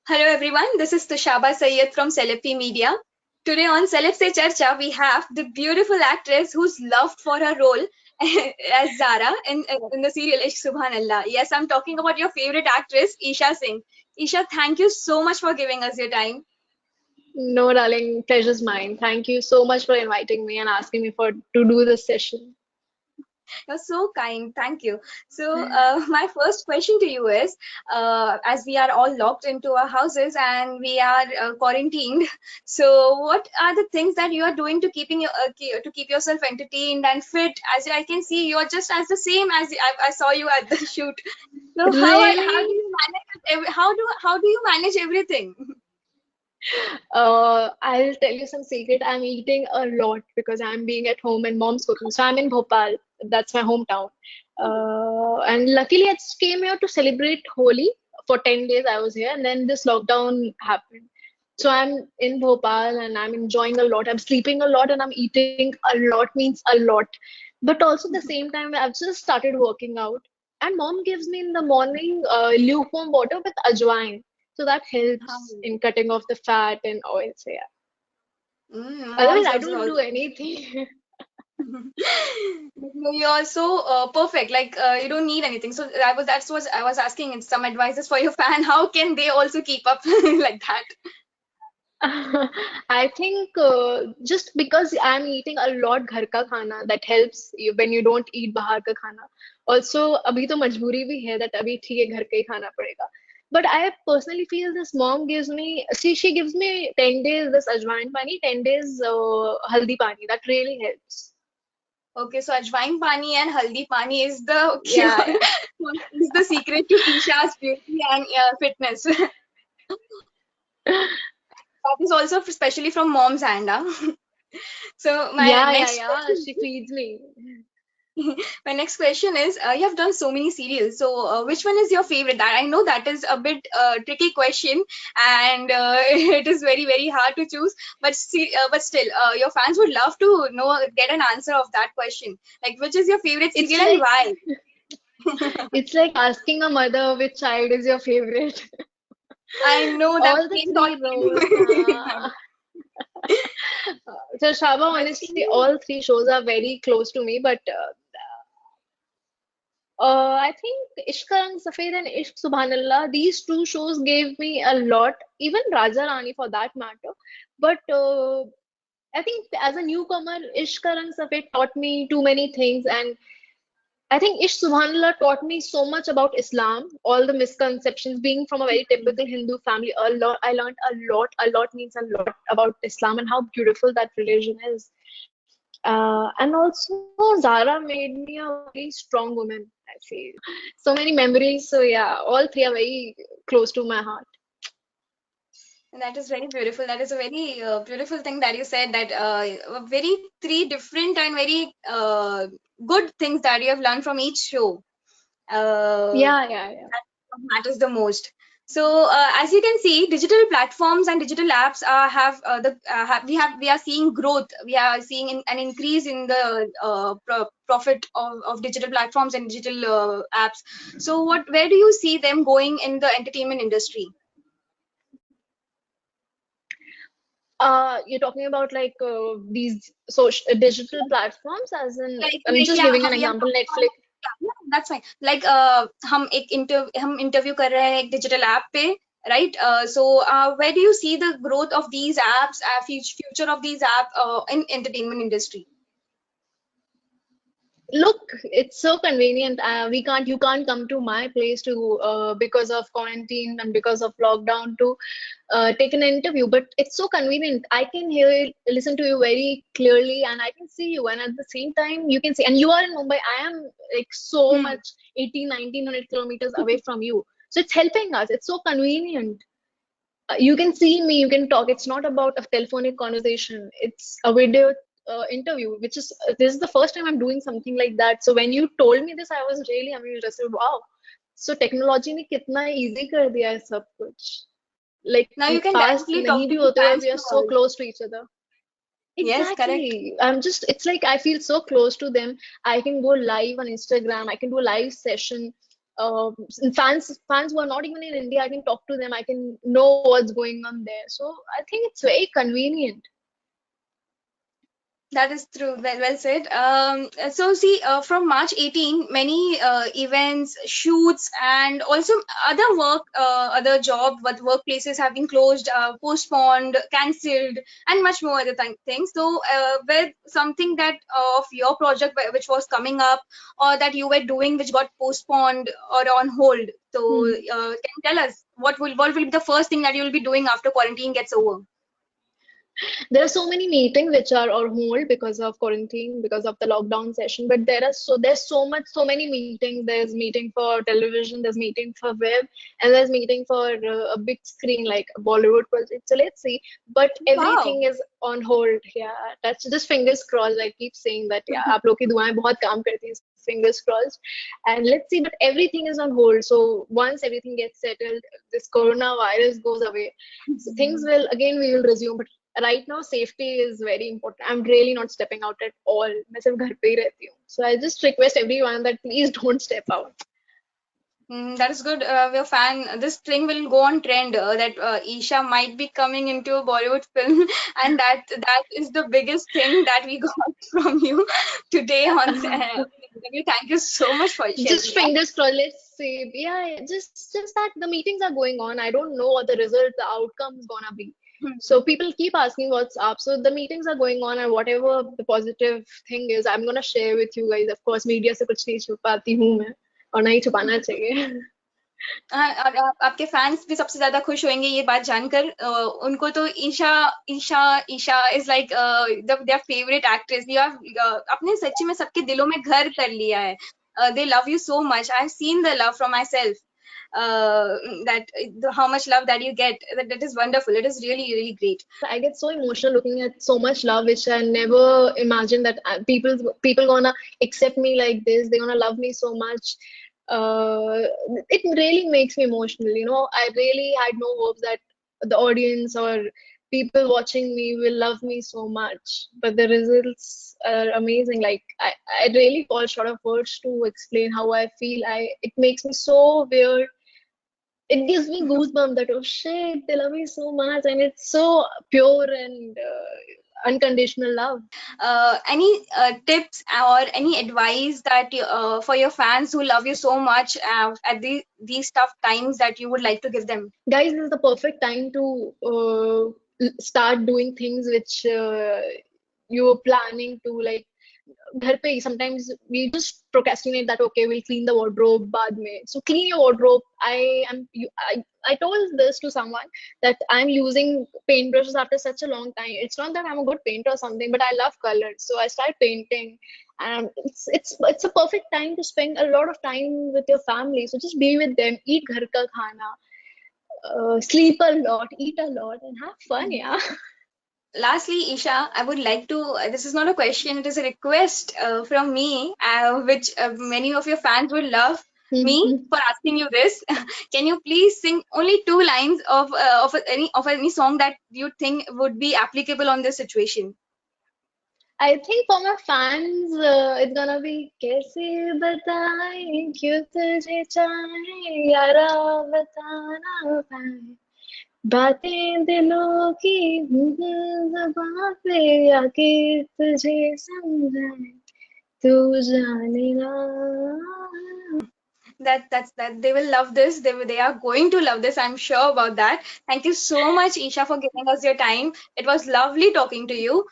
Hello everyone, this is Tushaba Sayyed from Celepi Media. Today on Celeb Se Charcha, we have the beautiful actress who's loved for her role as Zara in the serial Ishq Subhanallah. Yes, I'm talking about your favorite actress, Isha Singh. Isha, thank you so much for giving us your time. No, darling, pleasure's mine. Thank you so much for inviting me and asking me for to do this session. You're so kind. Thank you. So, my first question to you is, as we are all locked into our houses and we are quarantined, so what are the things that you are doing to to keep yourself entertained and fit? As I can see, you're just as the same as I saw you at the shoot. So, how do Really? you manage how do you manage everything? I'll tell you some secret. I'm eating a lot because I'm being at home and mom's cooking. So I'm in Bhopal. That's my hometown. And luckily, I just came here to celebrate Holi. For 10 days, I was here, and then this lockdown happened. So I'm in Bhopal and I'm enjoying a lot. I'm sleeping a lot and I'm eating a lot means a lot. But also at the same time, I've just started working out. And mom gives me in the morning lukewarm water with ajwain. So that How? helps in cutting off the fat and oil. So yeah. Otherwise, Moms I also. don't do anything. No, you're so perfect. Like you don't need anything. So that's what I was asking. It's some advices for your fan. How can they also keep up like that? I think just because I'm eating a lot घर का खाना, that helps you when you don't eat बाहर का खाना. Also, अभी तो मजबूरी भी है that अभी ठीक है घर का ही खाना पड़ेगा. But I personally feel this mom gives me, she gives me 10 days this ajwain pani, 10 days haldi pani. That really helps. Okay, so ajwain pani and haldi pani is the Yeah, cure. yeah. Is the secret to Isha's beauty and fitness. That is also especially from mom's hand. Huh? So my Yeah, yeah, next yeah. question. She feeds me. My next question is, you have done so many serials. So, which one is your favorite? That I know that is a bit tricky question, and it is very very hard to choose. But still, your fans would love to know get an answer of that question. Like, which is your favorite It's serial and like why? it's like asking a mother which child is your favorite. I know that All the same thought three roles. came in my mind. So Shaba, But honestly, still, all three shows are very close to me, but I think Ishq Ka Rang Safed and Ishq Subhanallah, these two shows gave me a lot, even Raja Rani for that matter. But I think as a newcomer, Ishq Ka Rang Safed taught me too many things, and I think Ish Subhanallah taught me so much about Islam, all the misconceptions. Being from a very typical Hindu family, a lot I learned a lot. A lot means a lot about Islam and how beautiful that religion is. And also, Zara made me a very strong woman. I feel so many memories. So yeah, all three are very close to my heart. that is very beautiful. That is a very beautiful thing that you said. That very three different and very good things that you have learned from each show. Yeah, yeah, yeah. That's what matters the most. So, as you can see, digital platforms and digital apps have we are seeing growth. We are seeing an increase in the profit of digital platforms and digital apps. So, where do you see them going in the entertainment industry? You're talking about like these social digital platforms, as in, I'm Like just yeah, giving an we are example, talking Netflix. about yeah, that's fine. Like हम interview कर रहे हैं एक digital app पे, right? So where do you see the growth of these apps, future of these app in entertainment industry? Look, it's so convenient. You can't come to my place to because of quarantine and because of lockdown to take an interview. But it's so convenient. I can listen to you very clearly, and I can see you. And at the same time, you can see. And you are in Mumbai. I am like so Hmm. much 18, 1900 kilometers away from you. So it's helping us. It's so convenient. You can see me, you can talk. It's not about a telephonic conversation. It's a video interview, which is this is the first time I'm doing something like that. So when you told me this, I was really amused. I said, "Wow!" So technology ने कितना easy कर दिया है सब कुछ. Like Now you can pass directly talk नहीं to भी the होते हुए, fans we are through so all. close to each other. Yes, correct. Exactly. It's like I feel so close to them. I can go live on Instagram. I can do a live session. fans who are not even in India, I can talk to them. I can know what's going on there. So I think it's very convenient. That is true. Well said. So see, from March 18, many events, shoots, and also other work, other job, but workplaces have been closed, postponed, cancelled, and much more other things. So, with something that of your project which was coming up, or that you were doing, which got postponed or on hold. So, Hmm. can you tell us what will be the first thing that you will be doing after quarantine gets over? There are so many meetings which are on hold because of quarantine, because of the lockdown session. But there's so many meetings. There's meeting for television, there's meeting for web, and there's meeting for a big screen like a Bollywood project. So let's see. But Wow. everything is on hold. Yeah, that's just fingers crossed. I keep saying that. Yeah, आप लोग की दुआएं बहुत काम करती हैं. Fingers crossed. And let's see. But everything is on hold. So once everything gets settled, this coronavirus goes away. So things will again we will resume. But right now safety is very important. I'm really not stepping out at all. मैं सिर्फ घर पे ही रहती हूँ. So I just request everyone that please don't step out. That is good. We're fan. This thing will go on trend that Isha might be coming into a Bollywood film, and that is the biggest thing that we got from you today on the interview. Thank you so much for Just sharing that. fingers crossed. Let's see. Yeah, just that the meetings are going on. I don't know what the result, the outcome is gonna be. Hmm. So people keep asking what's up. So the meetings are going on, and whatever the positive thing is, I'm gonna share with you guys. Of course, media से कुछ नहीं छुपाती हूँ मैं, और नहीं छुपाना चाहिए. हाँ, और आपके फैंस भी सबसे ज्यादा खुश होंगे ये बात जानकर। उनको तो Isha Isha Isha is like their favourite actress. You have अपने सच्ची में सबके दिलों में घर कर लिया है। दे love you so much. I have seen the love from my self, that how much love that you get, that is wonderful. It is really really great. I get so emotional looking at so much love, which I never imagined that people gonna accept me like this. They're gonna love me so much. It really makes me emotional. You know, I really had no hopes that the audience or people watching me will love me so much. But the results are amazing. Like I really fall short of words to explain how I feel. It makes me so weird. It gives me goosebumps that oh shit, they love me so much, and it's so pure and unconditional love. Any tips or any advice that for your fans who love you so much at these tough times that you would like to give them? Guys, this is the perfect time to start doing things which you were planning to, like घर पे sometimes we just procrastinate that okay we'll clean the wardrobe बाद में. So clean your wardrobe. I told this to someone that I'm using paintbrushes after such a long time. It's not that I'm a good painter or something, but I love colors, so I started painting. And it's a perfect time to spend a lot of time with your family. So just be with them, eat घर का खाना, sleep a lot, eat a lot, and have fun. Yeah. Lastly, Isha, I would like to, this is not a question, it is a request from me, which many of your fans would love me for asking you this. Can you please sing only two lines of any song that you think would be applicable on this situation? I think for my fans, it's gonna be कैसे बताएं क्यों तुझे चाहे यारा बता ना पाए बातें दिलों की ज़ुबान पे आके तुझे समझाए तू जाने ना. That they will love this. They are going to love this. I'm sure about that. Thank you so much, Isha, for giving us your time. It was lovely talking to you.